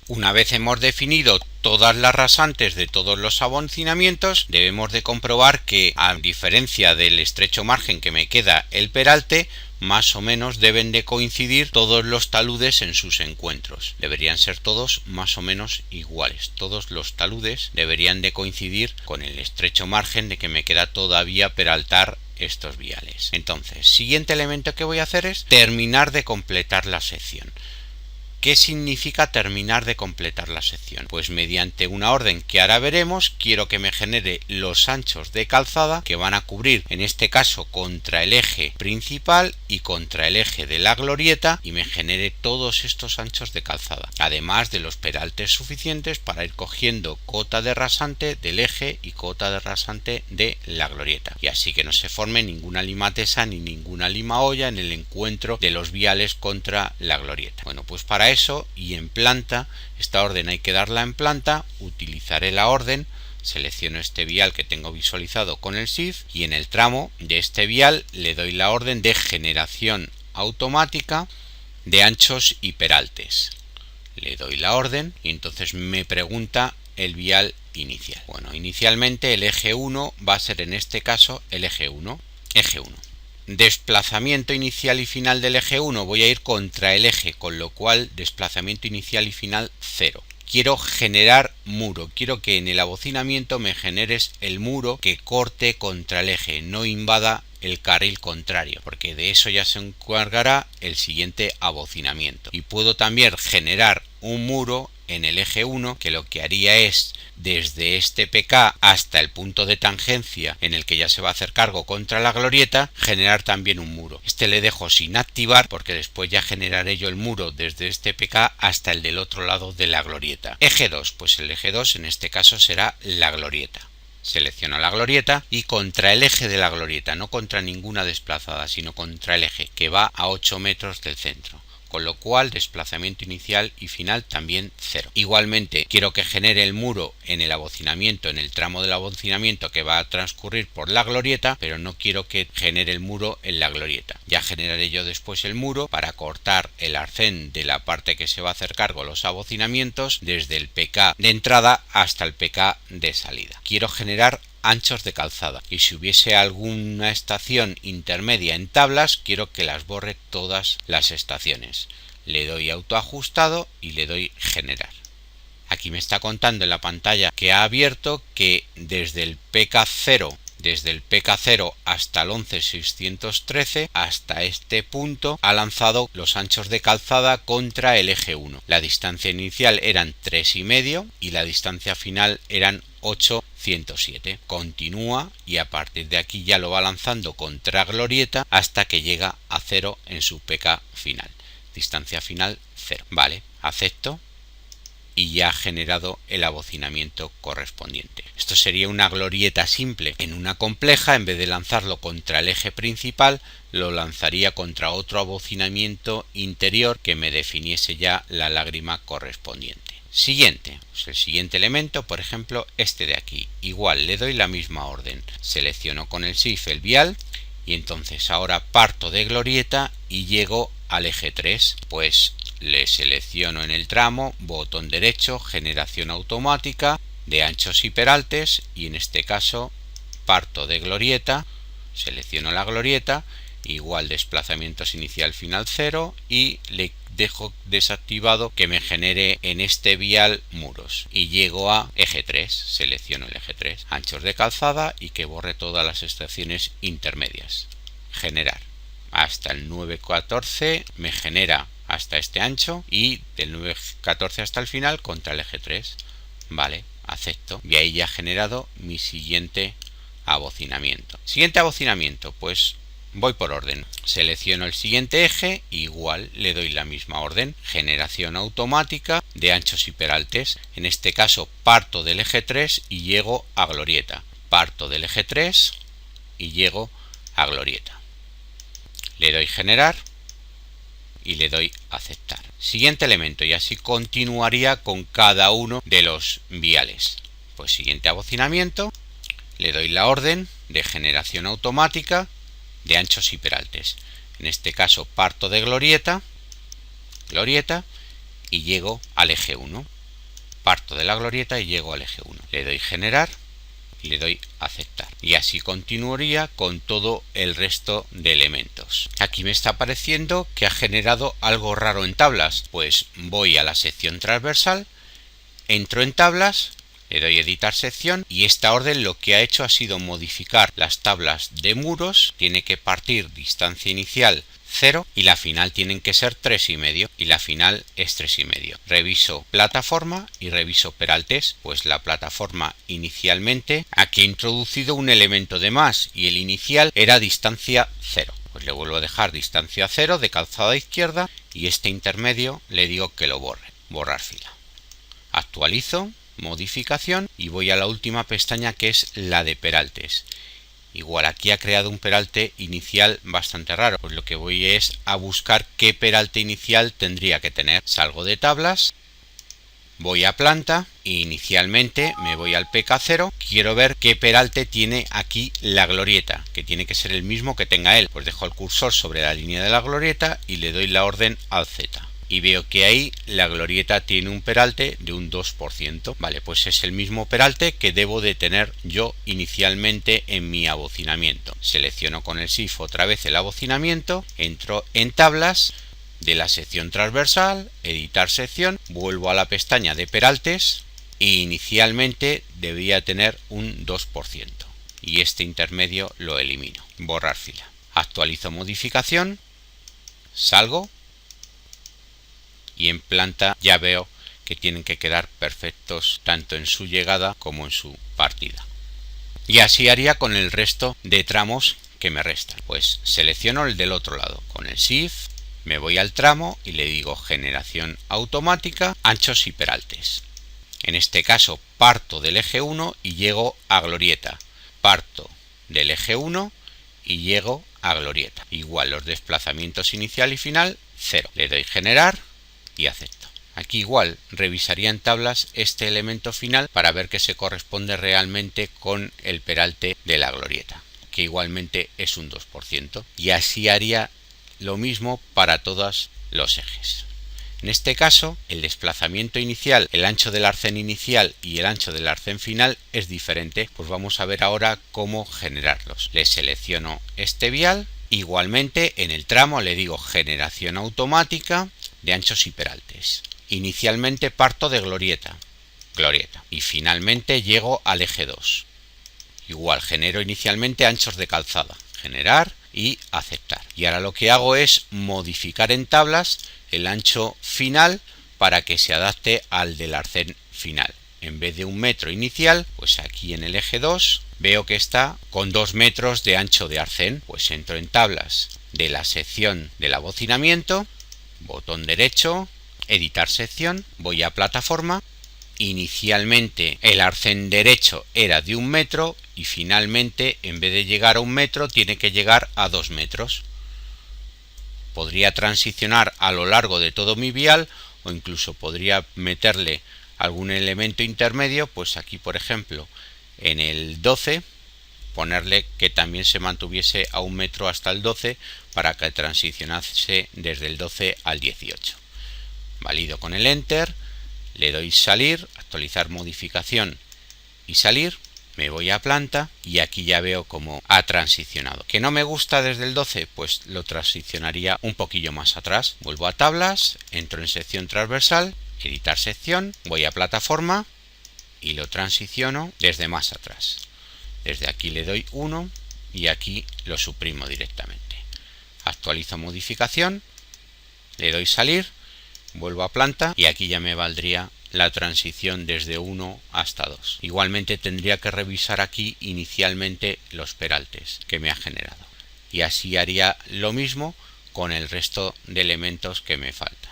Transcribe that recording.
Una vez hemos definido todas las rasantes de todos los abocinamientos, debemos de comprobar que, a diferencia del estrecho margen que me queda el peralte, más o menos deben de coincidir todos los taludes en sus encuentros. Deberían ser todos más o menos iguales. Todos los taludes deberían de coincidir con el estrecho margen de que me queda todavía peraltar estos viales. Entonces, siguiente elemento que voy a hacer es terminar de completar la sección. ¿Qué significa terminar de completar la sección? Pues mediante una orden que ahora veremos, quiero que me genere los anchos de calzada que van a cubrir, en este caso, contra el eje principal y contra el eje de la glorieta, y me genere todos estos anchos de calzada, además de los peraltes suficientes para ir cogiendo cota de rasante del eje y cota de rasante de la glorieta, y así que no se forme ninguna lima tesa ni ninguna lima olla en el encuentro de los viales contra la glorieta. Bueno, pues para eso, y en planta, esta orden hay que darla en planta, utilizaré la orden, selecciono este vial que tengo visualizado con el Shift y en el tramo de este vial le doy la orden de generación automática de anchos y peraltes. Le doy la orden y entonces me pregunta el vial inicial. Bueno, inicialmente el eje 1 va a ser en este caso el eje 1. Desplazamiento inicial y final del eje 1, voy a ir contra el eje, con lo cual desplazamiento inicial y final 0. Quiero generar muro, quiero que en el abocinamiento me generes el muro que corte contra el eje, no invada el carril contrario, porque de eso ya se encargará el siguiente abocinamiento. Y puedo también generar un muro en el eje 1 que lo que haría es, desde este PK hasta el punto de tangencia en el que ya se va a hacer cargo contra la glorieta, generar también un muro. Este le dejo sin activar porque después ya generaré yo el muro desde este PK hasta el del otro lado de la glorieta. Eje 2, pues el eje 2 en este caso será la glorieta. Selecciono la glorieta y contra el eje de la glorieta, no contra ninguna desplazada, sino contra el eje que va a 8 metros del centro. Con lo cual desplazamiento inicial y final también 0. Igualmente quiero que genere el muro en el abocinamiento, en el tramo del abocinamiento que va a transcurrir por la glorieta, pero no quiero que genere el muro en la glorieta. Ya generaré yo después el muro para cortar el arcén de la parte que se va a hacer cargo los abocinamientos desde el PK de entrada hasta el PK de salida. Quiero generar anchos de calzada y si hubiese alguna estación intermedia en tablas, quiero que las borre todas las estaciones. Le doy autoajustado y le doy generar. Aquí me está contando en la pantalla que ha abierto que desde el PK0 hasta el 11613 hasta este punto ha lanzado los anchos de calzada contra el eje 1. La distancia inicial eran 3,5 y la distancia final eran 8,107. Continúa y a partir de aquí ya lo va lanzando contra glorieta hasta que llega a 0 en su PK final. Distancia final 0. Vale, acepto. Y ya ha generado el abocinamiento correspondiente. Esto sería una glorieta simple. En una compleja, en vez de lanzarlo contra el eje principal, lo lanzaría contra otro abocinamiento interior que me definiese ya la lágrima correspondiente. Siguiente, pues el siguiente elemento, por ejemplo, este de aquí. Igual, le doy la misma orden. Selecciono con el Shift el vial y entonces ahora parto de glorieta y llego al eje 3. Pues le selecciono en el tramo, botón derecho, generación automática de anchos y peraltes y en este caso parto de glorieta, selecciono la glorieta, igual desplazamientos inicial final 0 y le dejo desactivado que me genere en este vial muros y llego a eje 3, selecciono el eje 3, anchos de calzada y que borre todas las estaciones intermedias. Generar. Hasta el 9,14 me genera hasta este ancho y del 9,14 hasta el final contra el eje 3. Vale, acepto. Y ahí ya he generado mi siguiente abocinamiento. Siguiente abocinamiento, pues voy por orden. Selecciono el siguiente eje, igual le doy la misma orden. Generación automática de anchos y peraltes. En este caso parto del eje 3 y llego a glorieta. Parto del eje 3 y llego a glorieta. Le doy generar y le doy aceptar. Siguiente elemento, y así continuaría con cada uno de los viales. Pues siguiente abocinamiento, le doy la orden de generación automática de anchos y peraltes. En este caso parto de glorieta y llego al eje 1. Parto de la glorieta y llego al eje 1. Le doy generar y le doy aceptar. Y así continuaría con todo el resto de elementos. Aquí me está apareciendo que ha generado algo raro en tablas. Pues voy a la sección transversal, entro en tablas, le doy editar sección y esta orden lo que ha hecho ha sido modificar las tablas de muros. Tiene que partir distancia inicial 0 y la final tienen que ser 3,5 y la final es 3,5. Reviso plataforma y reviso peraltes, pues la plataforma inicialmente aquí he introducido un elemento de más y el inicial era distancia 0. Pues le vuelvo a dejar distancia 0 de calzada izquierda y este intermedio le digo que lo borre. Borrar fila. Actualizo, modificación y voy a la última pestaña que es la de peraltes. Igual aquí ha creado un peralte inicial bastante raro, pues lo que voy es a buscar qué peralte inicial tendría que tener. Salgo de tablas, voy a planta e inicialmente me voy al PK0. Quiero ver qué peralte tiene aquí la glorieta, que tiene que ser el mismo que tenga él. Pues dejo el cursor sobre la línea de la glorieta y le doy la orden al Z. Y veo que ahí la glorieta tiene un peralte de un 2%. Vale, pues es el mismo peralte que debo de tener yo inicialmente en mi abocinamiento. Selecciono con el Shift otra vez el abocinamiento, entro en tablas, de la sección transversal, editar sección, vuelvo a la pestaña de peraltes e inicialmente debería tener un 2%. Y este intermedio lo elimino. Borrar fila. Actualizo modificación, salgo. Y en planta ya veo que tienen que quedar perfectos tanto en su llegada como en su partida. Y así haría con el resto de tramos que me restan. Pues selecciono el del otro lado. Con el Shift me voy al tramo y le digo generación automática, anchos y peraltes. En este caso parto del eje 1 y llego a glorieta. Parto del eje 1 y llego a glorieta. Igual los desplazamientos inicial y final 0. Le doy generar y acepto. Aquí igual revisaría en tablas este elemento final para ver que se corresponde realmente con el peralte de la glorieta, que igualmente es un 2%. Y así haría lo mismo para todos los ejes. En este caso, el desplazamiento inicial, el ancho del arcén inicial y el ancho del arcén final es diferente. Pues vamos a ver ahora cómo generarlos. Le selecciono este vial. Igualmente en el tramo le digo generación automática de anchos y peraltes. Inicialmente parto de glorieta y finalmente llego al eje 2. Igual genero inicialmente anchos de calzada, generar y aceptar. Y ahora lo que hago es modificar en tablas el ancho final para que se adapte al del arcén final. En vez de 1 metro inicial, pues aquí en el eje 2 veo que está con 2 metros de ancho de arcén. Pues entro en tablas de la sección del abocinamiento, botón derecho, editar sección, voy a plataforma. Inicialmente el arcén derecho era de 1 metro y finalmente en vez de llegar a 1 metro tiene que llegar a 2 metros. Podría transicionar a lo largo de todo mi vial o incluso podría meterle algún elemento intermedio, pues aquí por ejemplo en el 12 ponerle que también se mantuviese a 1 metro hasta el 12 para que transicionase desde el 12 al 18. Valido con el Enter, le doy salir, actualizar modificación y salir, me voy a planta y aquí ya veo cómo ha transicionado. ¿Que no me gusta desde el 12? Pues lo transicionaría un poquillo más atrás. Vuelvo a tablas, entro en sección transversal, editar sección, voy a plataforma y lo transiciono desde más atrás. Desde aquí le doy 1 y aquí lo suprimo directamente. Actualizo modificación, le doy salir, vuelvo a planta y aquí ya me valdría la transición desde 1 hasta 2. Igualmente tendría que revisar aquí inicialmente los peraltes que me ha generado. Y así haría lo mismo con el resto de elementos que me faltan.